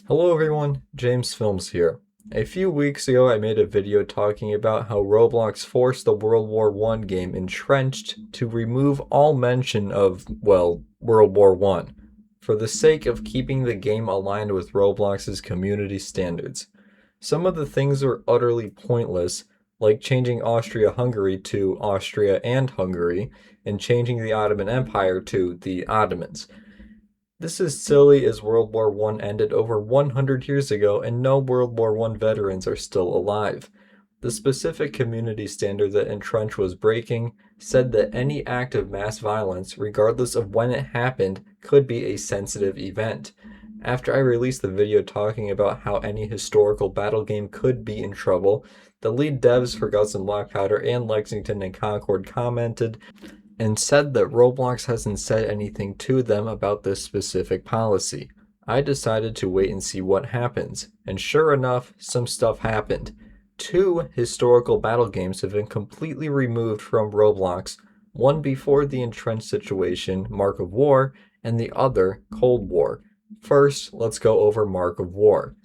Hello everyone, James Films here. A few weeks ago I made a video talking about how Roblox forced the World War I game Entrenched to remove all mention of, well, World War I, for the sake of keeping the game aligned with Roblox's community standards. Some of the things were utterly pointless, like changing Austria-Hungary to Austria and Hungary, and changing the Ottoman Empire to the Ottomans. This is silly as World War I ended over 100 years ago and no World War I veterans are still alive. The specific community standard that Entrench was breaking said that any act of mass violence, regardless of when it happened, could be a sensitive event. After I released the video talking about how any historical battle game could be in trouble, the lead devs for Guts and Black Powder and Lexington and Concord commented and said that Roblox hasn't said anything to them about this specific policy. I decided to wait and see what happens, and sure enough, some stuff happened. Two historical battle games have been completely removed from Roblox, one before the entrenched situation, Marque of War, and the other, Cold War. First, let's go over Marque of War.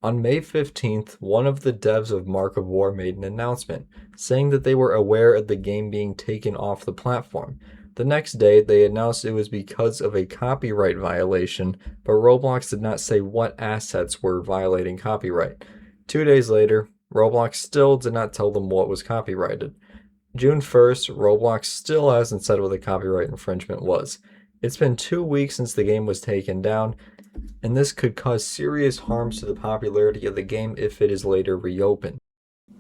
On May 15th, one of the devs of Marque of War made an announcement, saying that they were aware of the game being taken off the platform. The next day, they announced it was because of a copyright violation, but Roblox did not say what assets were violating copyright. 2 days later, Roblox still did not tell them what was copyrighted. June 1st, Roblox still hasn't said what the copyright infringement was. It's been 2 weeks since the game was taken down, and this could cause serious harms to the popularity of the game if it is later reopened.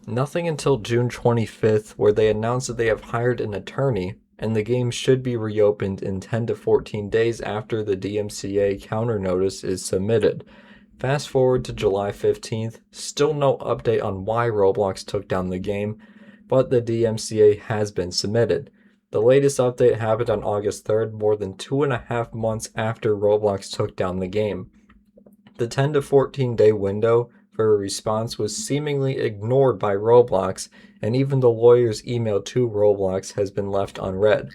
Nothing until June 25th, where they announced that they have hired an attorney, and the game should be reopened in 10 to 14 days after the DMCA counter notice is submitted. Fast forward to July 15th, still no update on why Roblox took down the game, but the DMCA has been submitted. The latest update happened on August 3rd, more than 2.5 months after Roblox took down the game. The 10 to 14 day window for a response was seemingly ignored by Roblox, and even the lawyer's email to Roblox has been left unread.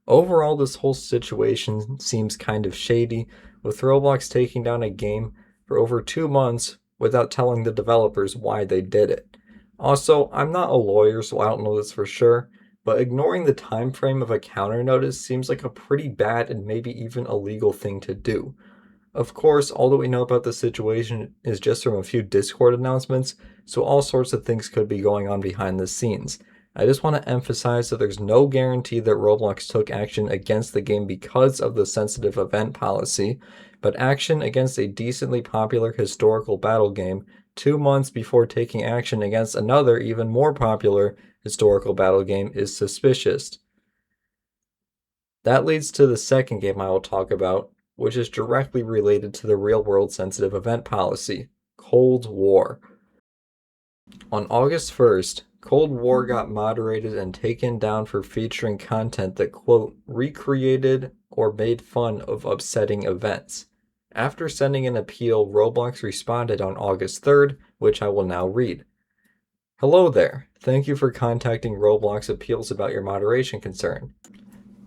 Overall, this whole situation seems kind of shady, with Roblox taking down a game for over 2 months without telling the developers why they did it. Also, I'm not a lawyer, so I don't know this for sure, but ignoring the time frame of a counter notice seems like a pretty bad and maybe even illegal thing to do. Of course, all that we know about the situation is just from a few Discord announcements, so all sorts of things could be going on behind the scenes. I just want to emphasize that there's no guarantee that Roblox took action against the game because of the sensitive event policy, but action against a decently popular historical battle game 2 months before taking action against another even more popular historical battle game is suspicious. That leads to the second game I will talk about, which is directly related to the real-world sensitive event policy, Cold War. On August 1st, Cold War got moderated and taken down for featuring content that, quote, recreated or made fun of upsetting events. After sending an appeal, Roblox responded on August 3rd, which I will now read. Hello there. Thank you for contacting Roblox Appeals about your moderation concern.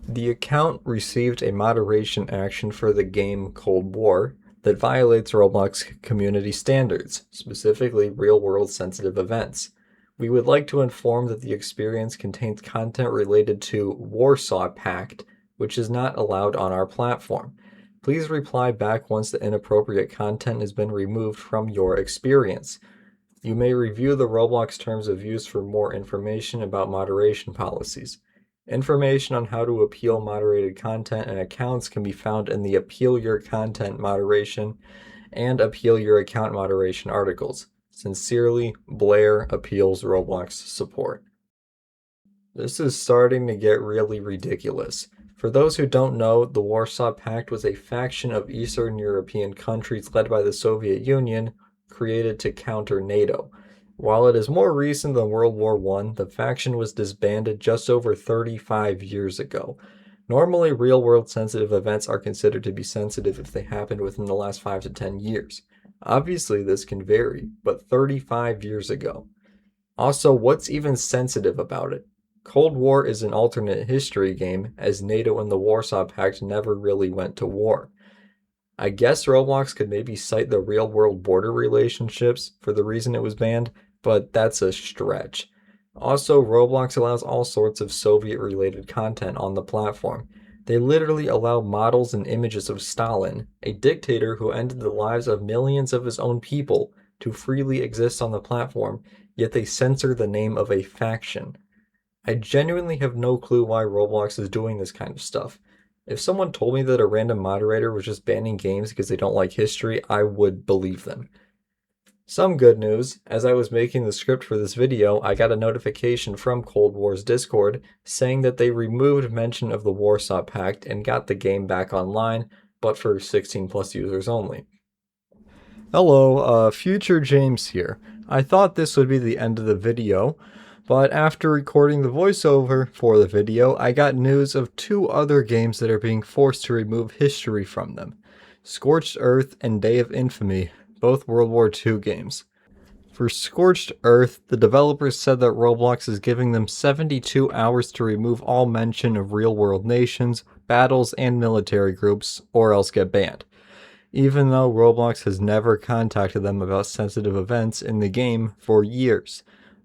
The account received a moderation action for the game Cold War that violates Roblox community standards, specifically real-world sensitive events. We would like to inform that the experience contains content related to Warsaw Pact, which is not allowed on our platform. Please reply back once the inappropriate content has been removed from your experience. You may review the Roblox terms of use for more information about moderation policies. Information on how to appeal moderated content and accounts can be found in the Appeal Your Content Moderation and Appeal Your Account Moderation articles. Sincerely, Blair Appeals Roblox Support. This is starting to get really ridiculous. For those who don't know, the Warsaw Pact was a faction of Eastern European countries led by the Soviet Union, created to counter NATO. While it is more recent than World War I, the faction was disbanded just over 35 years ago. Normally, real-world sensitive events are considered to be sensitive if they happened within the last 5 to 10 years. Obviously, this can vary, but 35 years ago. Also, what's even sensitive about it? Cold War is an alternate history game, as NATO and the Warsaw Pact never really went to war. I guess Roblox could maybe cite the real world border relationships for the reason it was banned, but that's a stretch. Also, Roblox allows all sorts of Soviet related content on the platform. They literally allow models and images of Stalin, a dictator who ended the lives of millions of his own people, to freely exist on the platform, yet they censor the name of a faction. I genuinely have no clue why Roblox is doing this kind of stuff. If someone told me that a random moderator was just banning games because they don't like history, I would believe them. Some good news, as I was making the script for this video, I got a notification from Cold War's Discord saying that they removed mention of the Warsaw Pact and got the game back online, but for 16 plus users only. Hello, future James here. I thought this would be the end of the video, but after recording the voiceover for the video, I got news of two other games that are being forced to remove history from them. Scorched Earth and Day of Infamy, both World War II games. For Scorched Earth, the developers said that Roblox is giving them 72 hours to remove all mention of real-world nations, battles, and military groups, or else get banned. Even though Roblox has never contacted them about sensitive events in the game for years.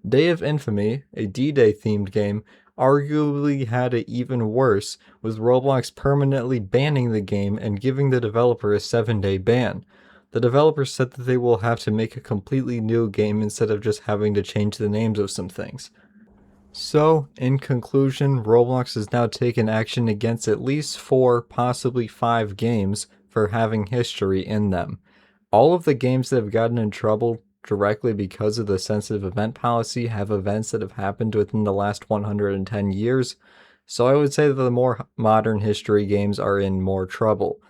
Day of Infamy, a D-Day themed game, arguably had it even worse, with Roblox permanently banning the game and giving the developer a 7-day ban. The developers said that they will have to make a completely new game instead of just having to change the names of some things. So, in conclusion, Roblox has now taken action against at least 4, possibly 5 games for having history in them. All of the games that have gotten in trouble directly because of the sensitive event policy have events that have happened within the last 110 years, so I would say that the more modern history games are in more trouble.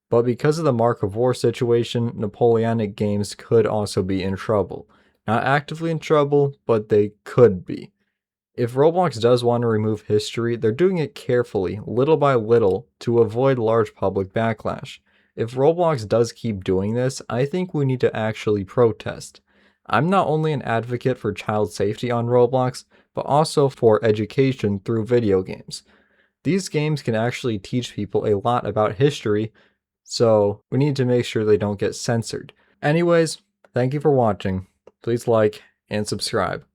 But because of the Marque of War situation, Napoleonic games could also be in trouble. Not actively in trouble, but they could be. If Roblox does want to remove history, they're doing it carefully, little by little, to avoid large public backlash. If Roblox does keep doing this, I think we need to actually protest. I'm not only an advocate for child safety on Roblox, but also for education through video games. These games can actually teach people a lot about history, so we need to make sure they don't get censored. Anyways, thank you for watching. Please like and subscribe.